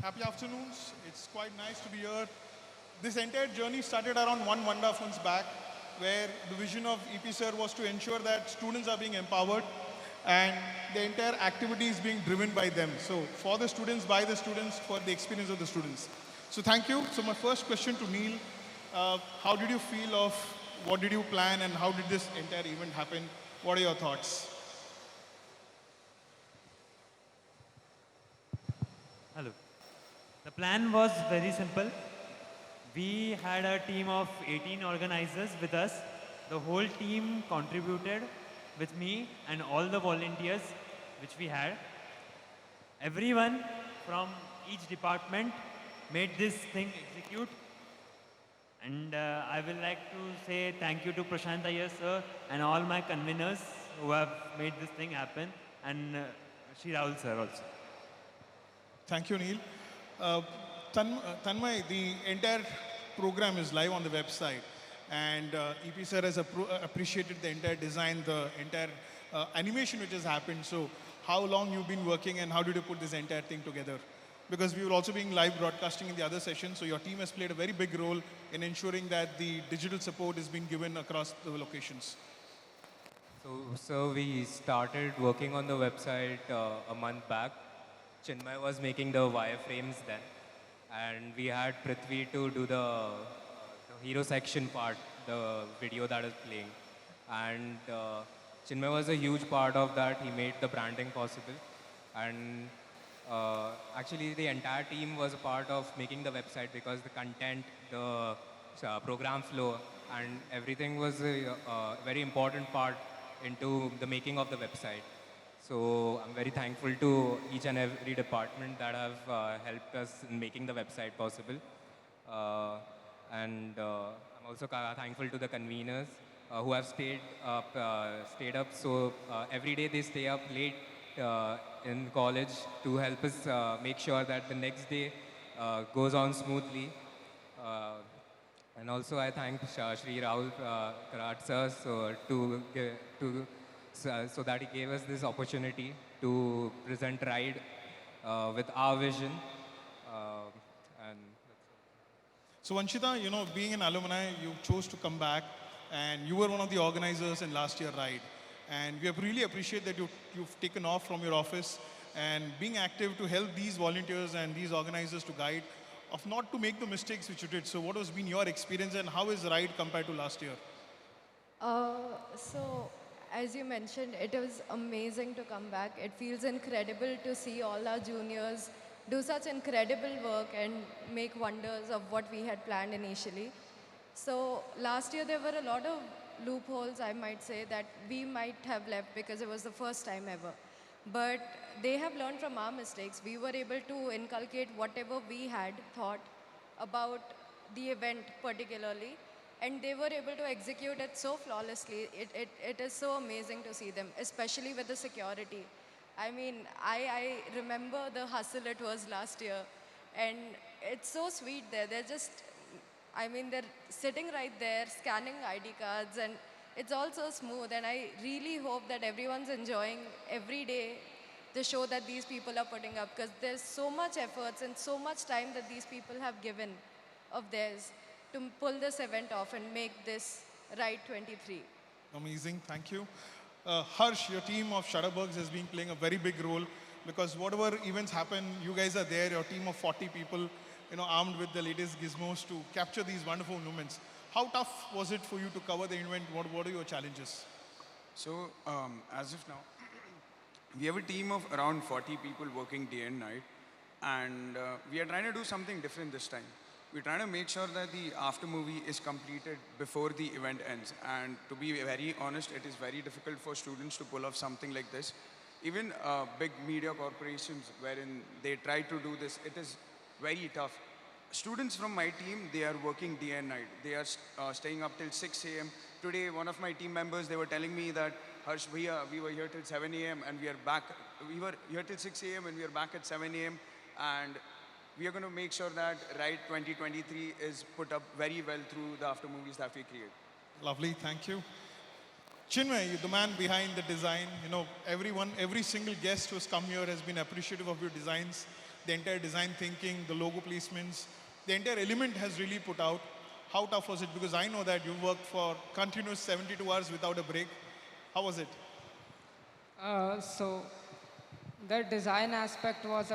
Happy afternoons. It's quite nice to be here. This entire journey started around one wonderful months back, where the vision of EP Sir was to ensure that students are being empowered and the entire activity is being driven by them. So for the students, by the students, for the experience of the students. So thank you. So my first question to Neil, how did you feel of what did you plan and how did this entire event happen? What are your thoughts? Hello. The plan was very simple. We had a team of 18 organizers with us. The whole team contributed with me and all the volunteers which we had. Everyone from each department made this thing execute. And I will like to say thank you to Prashant Iyer sir and all my conveners who have made this thing happen, and Shri Rahul sir also. Thank you, Neil. Uh, Tanmay, the entire program is live on the website, and EP sir has appreciated the entire design, the entire animation which has happened. So, how long you've been working, and how did you put this entire thing together? Because we were also being live broadcasting in the other session, so your team has played a very big role in ensuring that the digital support is being given across the locations. So we started working on the website a month back. Chinmay was making the wireframes then, and we had Prithvi to do the hero section part, the video that is playing. And Chinmay was a huge part of that. He made the branding possible. And actually, the entire team was a part of making the website because the content, the program flow, and everything was a very important part into the making of the website. So I'm very thankful to each and every department that have helped us in making the website possible. Uh, and I'm also thankful to the conveners who have stayed up. So every day they stay up late in college to help us make sure that the next day goes on smoothly. Uh, and also I thank Shri Rahul Karat sir so that he gave us this opportunity to present RIDE with our vision. Uh, and So Vanshita, being an alumni, you chose to come back and you were one of the organizers in last year ride. And we really appreciate that you've taken off from your office and being active to help these volunteers and these organizers to guide of not to make the mistakes which you did. So what has been your experience and how is ride compared to last year? So, as you mentioned, it was amazing to come back. It feels incredible to see all our juniors do such incredible work and make wonders of what we had planned initially. So, last year there were a lot of loopholes, I might say, that we might have left because it was the first time ever. But they have learned from our mistakes. We were able to inculcate whatever we had thought about the event particularly, and they were able to execute it so flawlessly. It is so amazing to see them, especially with the security. I mean, I remember the hustle it was last year, and it's so sweet there. They're just, I mean, they're sitting right there, scanning ID cards, and it's all so smooth. And I really hope that everyone's enjoying every day the show that these people are putting up, because there's so much efforts and so much time that these people have given of theirs to pull this event off and make this Ride 23. Amazing, thank you. Harsh, your team of Shutterbugs has been playing a very big role because whatever events happen, you guys are there, your team of 40 people, armed with the latest gizmos to capture these wonderful moments. How tough was it for you to cover the event? What are your challenges? So, as of now, we have a team of around 40 people working day and night, and we are trying to do something different this time. We're trying to make sure that the after movie is completed before the event ends. And to be very honest, it is very difficult for students to pull off something like this. Even big media corporations, wherein they try to do this, it is very tough. Students from my team, they are working day and night. They are staying up till 6 a.m. Today, one of my team members, they were telling me that, Harsh, we were here till 7 a.m. and we are back. We were here till 6 a.m. and we are back at 7 a.m. And we are going to make sure that Ride 2023 is put up very well through the after movies that we create. Lovely, thank you. Chinmay, the man behind the design, every single guest who has come here has been appreciative of your designs. the entire design thinking, the logo placements, the entire element has really put out. How tough was it? Because I know that you worked for continuous 72 hours without a break. How was it? So the design aspect was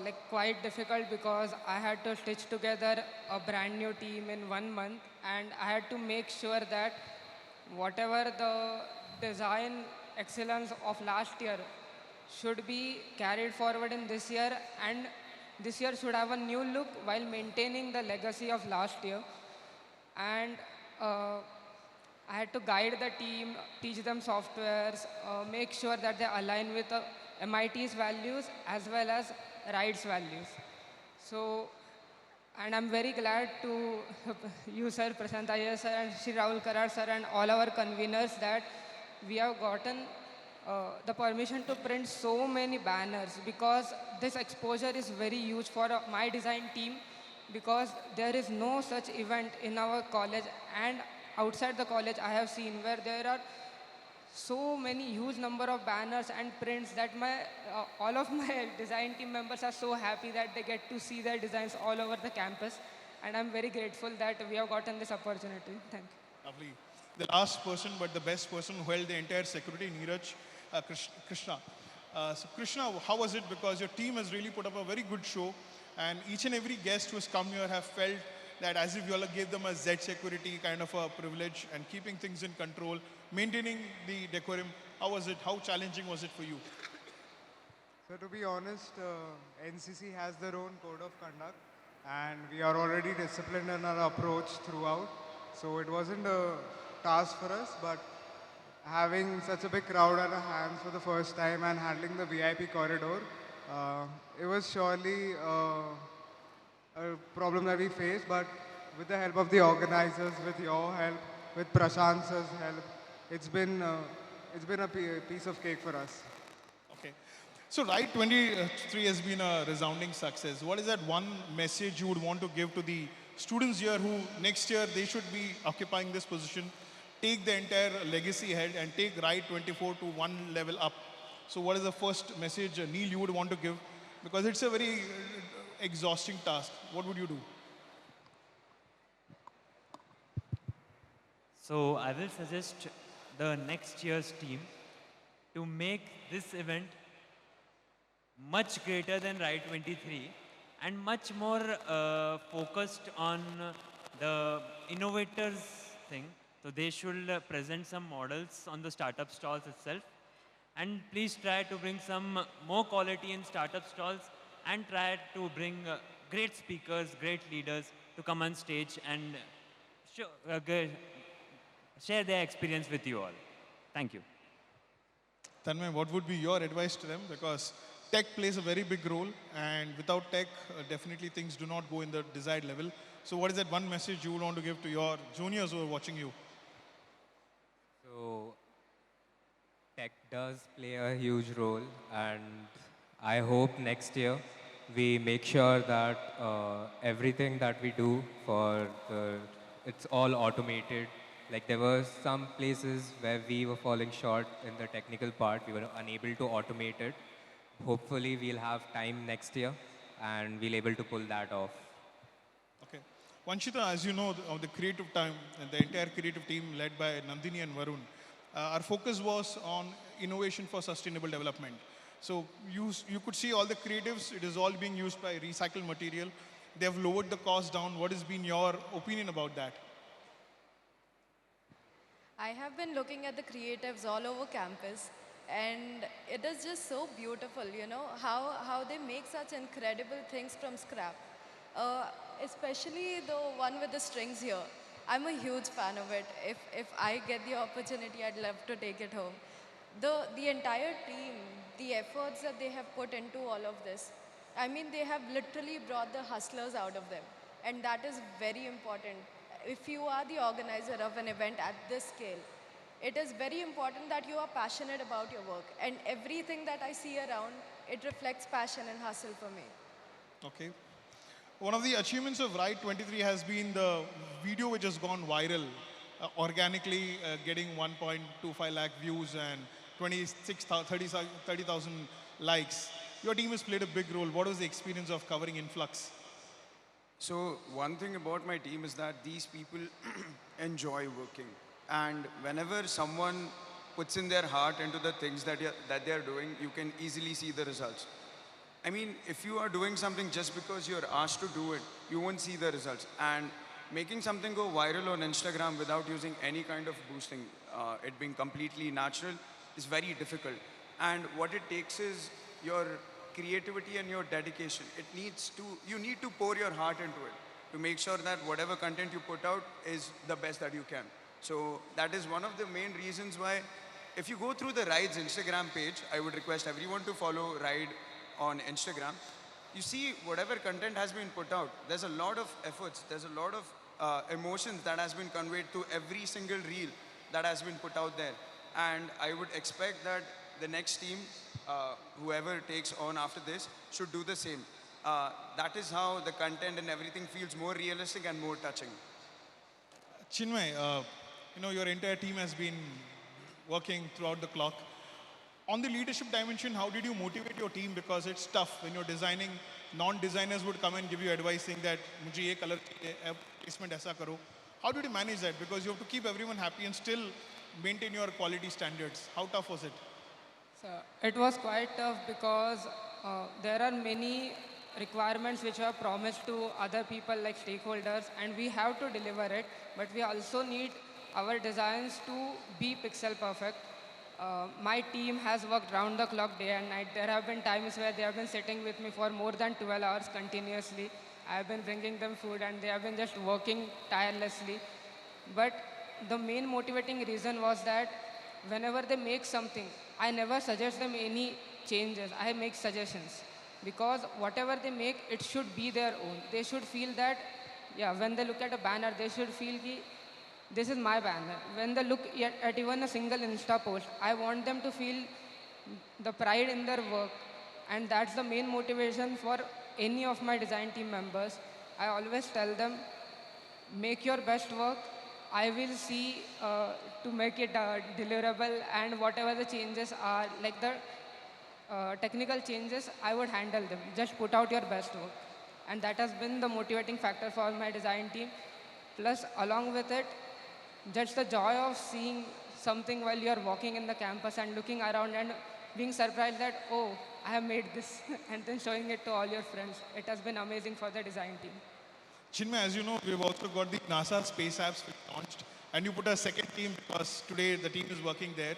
like quite difficult because I had to stitch together a brand new team in 1 month, and I had to make sure that whatever the design excellence of last year should be carried forward in this year, and this year should have a new look while maintaining the legacy of last year. And uh, I had to guide the team, teach them softwares, make sure that they align with MIT's values as well as RIDE's values. So, and I'm very glad to you, sir, Prashant Iyer, sir, and Shri Rahul Karar, sir, and all our conveners that we have gotten the permission to print so many banners, because this exposure is very huge for my design team, because there is no such event in our college and outside the college I have seen where there are so many huge number of banners and prints that my all of my design team members are so happy that they get to see their designs all over the campus, and I'm very grateful that we have gotten this opportunity. Thank you. Lovely. The last person, but the best person who held the entire security, Neeraj, Krishna. So Krishna, how was it? Because your team has really put up a very good show, and each and every guest who has come here have felt that as if you all gave them a Z security kind of a privilege and keeping things in control, maintaining the decorum. How was it? How challenging was it for you? So to be honest, NCC has their own code of conduct, and we are already disciplined in our approach throughout. So it wasn't a task for us, but having such a big crowd on our hands for the first time and handling the VIP corridor, it was surely a problem that we faced, but with the help of the organizers, with your help, with Prashant's help, it's been a piece of cake for us. Okay. So Ride 23 has been a resounding success. What is that one message you would want to give to the students here who next year they should be occupying this position, take the entire legacy ahead and take Ride 24 to one level up? So what is the first message, Neil, you would want to give? Because it's a very exhausting task. What would you do? So I will suggest the next year's team to make this event much greater than Ride 23 and much more focused on the innovators thing. So they should present some models on the startup stalls itself. And please try to bring some more quality in startup stalls and try to bring great speakers, great leaders to come on stage and share their experience with you all. Thank you. Tanmay, what would be your advice to them? Because tech plays a very big role, and without tech, definitely things do not go in the desired level. So what is that one message you would want to give to your juniors who are watching you? So tech does play a huge role, and I hope next year we make sure that everything that we do it's all automated. Like there were some places where we were falling short in the technical part, we were unable to automate it. Hopefully we'll have time next year and we'll able to pull that off. Okay. Vanshita, as you know, of the creative team, the entire creative team led by Nandini and Varun, our focus was on innovation for sustainable development. So you could see all the creatives, it is all being used by recycled material. They have lowered the cost down. What has been your opinion about that? I have been looking at the creatives all over campus, and it is just so beautiful, you know, how they make such incredible things from scrap. Especially the one with the strings here. I'm a huge fan of it. If I get the opportunity, I'd love to take it home. The entire team, the efforts that they have put into all of this, I mean, they have literally brought the hustlers out of them. And that is very important. If you are the organizer of an event at this scale, it is very important that you are passionate about your work. And everything that I see around, it reflects passion and hustle for me. Okay. One of the achievements of Ride 23 has been the video which has gone viral, organically getting 1.25 lakh views and 30,000 likes. Your team has played a big role. What was the experience of covering influx? So one thing about my team is that these people enjoy working. And whenever someone puts in their heart into the things that they're doing, you can easily see the results. I mean, if you are doing something just because you're asked to do it, you won't see the results. And making something go viral on Instagram without using any kind of boosting, it being completely natural, is very difficult. And what it takes is your creativity and your dedication. You need to pour your heart into it to make sure that whatever content you put out is the best that you can. So that is one of the main reasons why, if you go through the Ride's Instagram page, I would request everyone to follow Ride on Instagram. You see whatever content has been put out, there's a lot of efforts, there's a lot of emotions that has been conveyed to every single reel that has been put out there. And I would expect that the next team, whoever takes on after this, should do the same. That is how the content and everything feels more realistic and more touching. Chinmay, your entire team has been working throughout the clock. On the leadership dimension, how did you motivate your team? Because it's tough when you're designing. Non-designers would come and give you advice saying that, "Mujhe ye color placement aisa karo." How did you manage that? Because you have to keep everyone happy and still maintain your quality standards. How tough was it? So it was quite tough because there are many requirements which are promised to other people like stakeholders, and we have to deliver it, but we also need our designs to be pixel perfect. My team has worked round the clock day and night. There have been times where they have been sitting with me for more than 12 hours continuously. I have been bringing them food and they have been just working tirelessly. But the main motivating reason was that whenever they make something, I never suggest them any changes. I make suggestions. Because whatever they make, it should be their own. They should feel that, yeah, when they look at a banner, they should feel ki, this is my banner. When they look at even a single Insta post, I want them to feel the pride in their work. And that's the main motivation for any of my design team members. I always tell them, make your best work. I will see to make it deliverable, and whatever the changes are, like the technical changes, I would handle them. Just put out your best work. And that has been the motivating factor for my design team. Plus, along with it, just the joy of seeing something while you're walking in the campus and looking around and being surprised that, oh, I have made this, and then showing it to all your friends. It has been amazing for the design team. Chinmay, as you know, we've also got the NASA space apps which launched, and you put a second team because today the team is working there.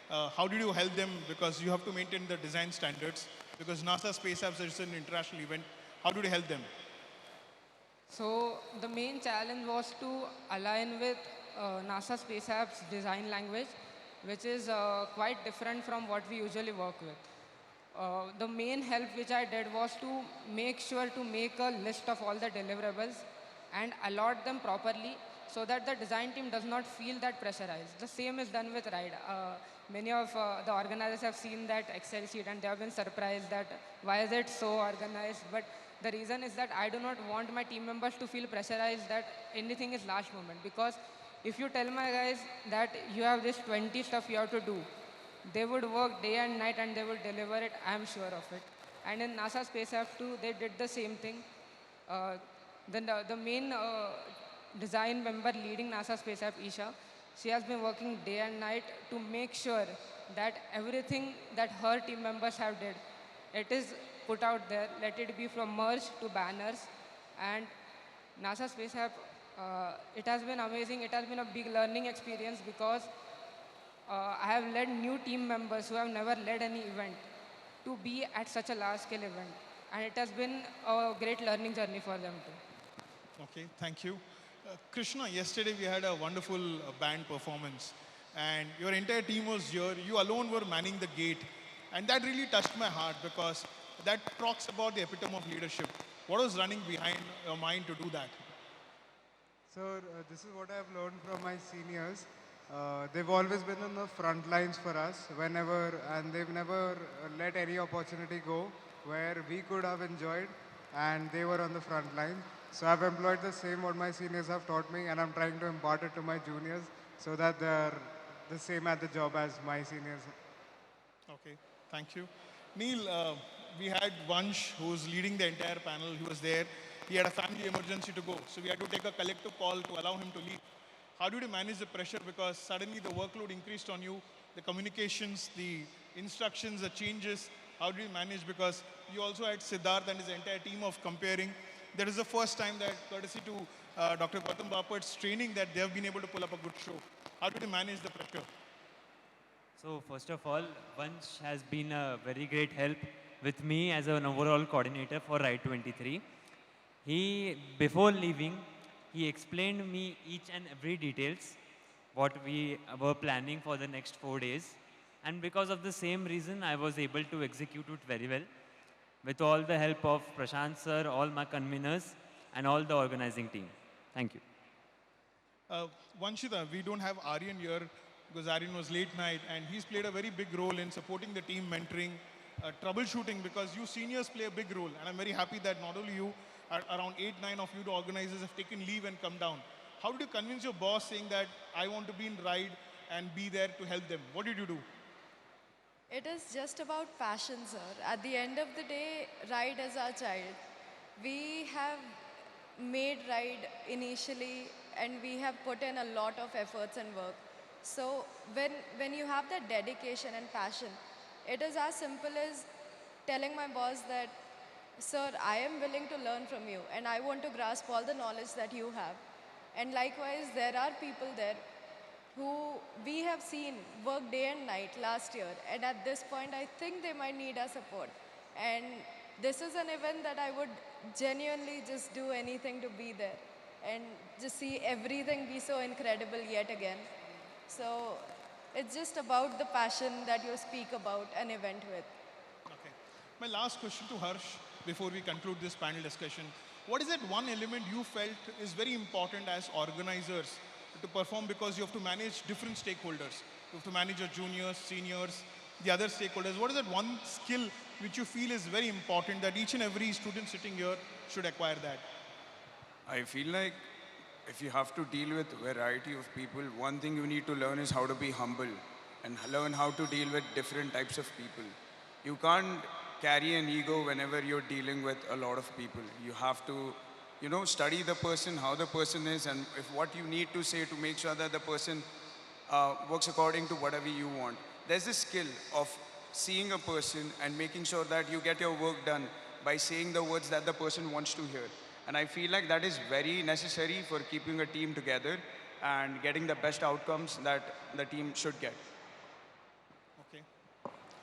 How did you help them? Because you have to maintain the design standards. Because NASA space apps is an international event. How did you help them? So the main challenge was to align with NASA Space App's design language, which is quite different from what we usually work with. The main help which I did was to make sure to make a list of all the deliverables and allot them properly so that the design team does not feel that pressurized. The same is done with RIDE. Many of the organizers have seen that Excel sheet and they have been surprised that why is it so organized. But the reason is that I do not want my team members to feel pressurized that anything is last moment, because if you tell my guys that you have this 20 stuff you have to do, they would work day and night and they will deliver it, I am sure of it. And in NASA Space App 2, they did the same thing. Then the main design member leading NASA Space App, Isha, she has been working day and night to make sure that everything that her team members have did, it is put out there. Let it be from merge to banners. And NASA Space App, it has been amazing. It has been a big learning experience because I have led new team members who have never led any event to be at such a large scale event. And it has been a great learning journey for them too. Okay, thank you. Krishna, yesterday we had a wonderful band performance, and your entire team was here. You alone were manning the gate, and that really touched my heart because that talks about the epitome of leadership. What was running behind your mind to do that? So this is what I've learned from my seniors. They've always been on the front lines for us and they've never let any opportunity go where we could have enjoyed, and they were on the front line. So I've employed the same what my seniors have taught me, and I'm trying to impart it to my juniors so that they're the same at the job as my seniors. Okay, thank you. Neil, we had Vansh, who was leading the entire panel. He was there. He had a family emergency to go. So we had to take a collective call to allow him to leave. How did you manage the pressure? Because suddenly the workload increased on you, the communications, the instructions, the changes. How did you manage? Because you also had Siddharth and his entire team of comparing. That is the first time that, courtesy to Dr. Gautam Bapat's training, that they have been able to pull up a good show. How did you manage the pressure? So first of all, Vansh has been a very great help with me as an overall coordinator for Ride 23. Before leaving, he explained me each and every details, what we were planning for the next 4 days. And because of the same reason, I was able to execute it very well with all the help of Prashant sir, all my conveners, and all the organizing team. Thank you. Vanshita, we don't have Aryan here because Aryan was late night and he's played a very big role in supporting the team, mentoring, troubleshooting, because you seniors play a big role. And I'm very happy that not only you, around 8, 9 of you, the organizers, have taken leave and come down. How did you convince your boss saying that I want to be in ride and be there to help them? What did you do? It is just about passion, sir. At the end of the day, Ride is our child. We have made Ride initially and we have put in a lot of efforts and work. So when you have that dedication and passion, it is as simple as telling my boss that, sir, I am willing to learn from you and I want to grasp all the knowledge that you have. And likewise, there are people there who we have seen work day and night last year. And at this point, I think they might need our support. And this is an event that I would genuinely just do anything to be there and just see everything be so incredible yet again. So it's just about the passion that you speak about an event with. Okay. My last question to Harsh before we conclude this panel discussion. What is that one element you felt is very important as organizers to perform, because you have to manage different stakeholders? You have to manage your juniors, seniors, the other stakeholders. What is that one skill which you feel is very important that each and every student sitting here should acquire that? I feel like if you have to deal with variety of people, one thing you need to learn is how to be humble and learn how to deal with different types of people. You can't carry an ego whenever you're dealing with a lot of people. You have to, study the person, how the person is, and if what you need to say to make sure that the person works according to whatever you want. There's this skill of seeing a person and making sure that you get your work done by saying the words that the person wants to hear. And I feel like that is very necessary for keeping a team together and getting the best outcomes that the team should get. Okay.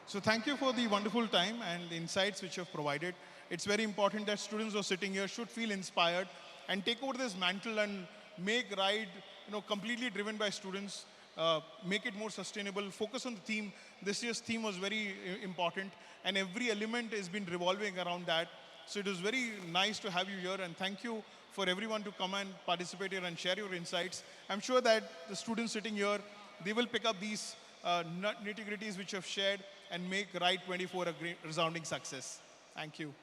So thank you for the wonderful time and the insights which you have provided. It's very important that students who are sitting here should feel inspired and take over this mantle and make RIDE, completely driven by students. Make it more sustainable. Focus on the theme. This year's theme was very important, and every element has been revolving around that. So it was very nice to have you here, and thank you for everyone to come and participate here and share your insights. I'm sure that the students sitting here, they will pick up these nitty-gritties which you have shared and make RIDE 24 a great resounding success. Thank you.